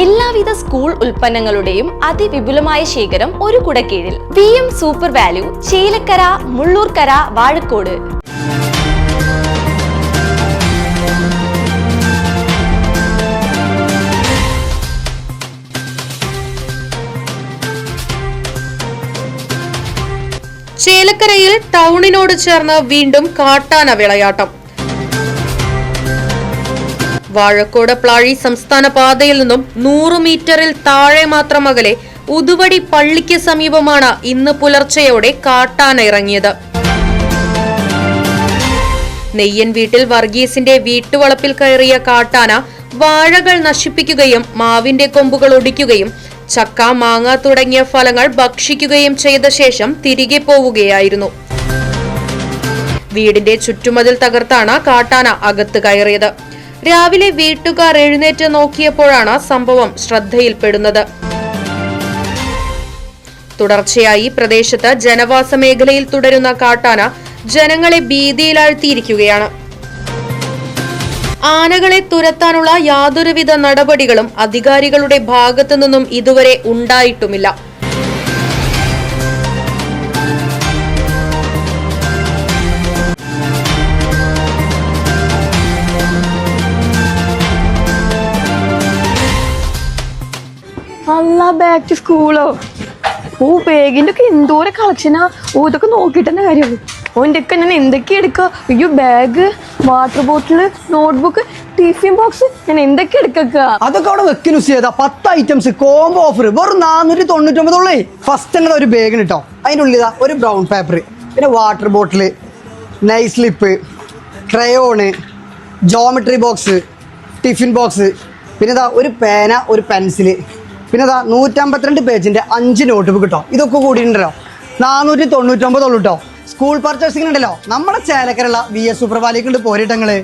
എല്ലാവിധ സ്കൂൾ ഉൽപ്പന്നങ്ങളുടെയും അതിവിപുലമായ ശേഖരം ഒരു കുടക്കീഴിൽ. VM super value, Chelakkara, Mullurkara, Vazhakode. ചേലക്കരയിൽ ടൗണിനോട് ചേർന്ന് വീണ്ടും കാട്ടാന വിളയാട്ടം. വാഴക്കോട് പ്ലാഴി സംസ്ഥാന പാതയിൽ നിന്നും 100 മീറ്ററിൽ താഴെ മാത്രം അകലെ ഉതുവടി പള്ളിക്ക് സമീപമാണ് ഇന്ന് പുലർച്ചെയോടെ കാട്ടാന ഇറങ്ങിയത്. നെയ്യൻ വീട്ടിൽ വർഗീസിന്റെ വീട്ടുവളപ്പിൽ കയറിയ കാട്ടാന വാഴകൾ നശിപ്പിക്കുകയും മാവിന്റെ കൊമ്പുകൾ ഒടിക്കുകയും ചക്ക, മാങ്ങ തുടങ്ങിയ ഫലങ്ങൾ ഭക്ഷിക്കുകയും ചെയ്ത ശേഷം തിരികെ പോവുകയായിരുന്നു. വീടിന്റെ ചുറ്റുമതിൽ തകർത്താണ് കാട്ടാന അകത്ത് കയറിയത്. രാവിലെ വീട്ടുകാർ എഴുന്നേറ്റ് നോക്കിയപ്പോഴാണ് സംഭവം ശ്രദ്ധയിൽപ്പെടുന്നത്. തുടർച്ചയായി പ്രദേശത്ത് ജനവാസ മേഖലയിൽ തുടരുന്ന കാട്ടാന ജനങ്ങളെ ഭീതിയിലാഴ്ത്തിയിരിക്കുകയാണ്. ആനകളെ തുരത്താനുള്ള യാതൊരുവിധ നടപടികളും അധികാരികളുടെ ഭാഗത്തു നിന്നും ഇതുവരെ ഉണ്ടായിട്ടുമില്ല. അല്ല, ബാക്ക് ടു സ്കൂളോ? ബാഗിന്റെ ഒക്കെ എന്തോരം കളക്ഷനാ. ഇതൊക്കെ നോക്കിട്ട് തന്നെ കാര്യമുള്ളൂ. ഓൻ്റെ ഒക്കെ ഞാൻ എന്തൊക്കെ എടുക്കുക? അയ്യോ, bag, water bottle, notebook, tiffin box, ഞാൻ എന്തൊക്കെ എടുക്കുക? അതൊക്കെ അവിടെ വെക്കുന്നു ചെയ്താ 10 ഐറ്റംസ് കോംബോ ഓഫർ വെറും 499. ഫസ്റ്റ് തന്നെ ഒരു ബാഗിന് കേട്ടോ. അതിൻ്റെ ഉള്ളിൽ ഒരു ബ്രൗൺ പേപ്പർ, പിന്നെ water bottle, nice slip, crayon, geometry box, tiffin box, പിന്നെ ഒരു പേന, ഒരു പെൻസില്, പിന്നെ 152 പേജിന്റെ 5 നോട്ട് ബുക്ക് കേട്ടോ. ഇതൊക്കെ കൂടിയിട്ടുണ്ടല്ലോ 499 കേട്ടോ. സ്കൂൾ പർച്ചേസിംഗ് ഉണ്ടല്ലോ നമ്മുടെ ചേലക്കരയുള്ള VS സൂപ്പർ വാലിക്കുണ്ട് പോരിട്ടങ്ങള്.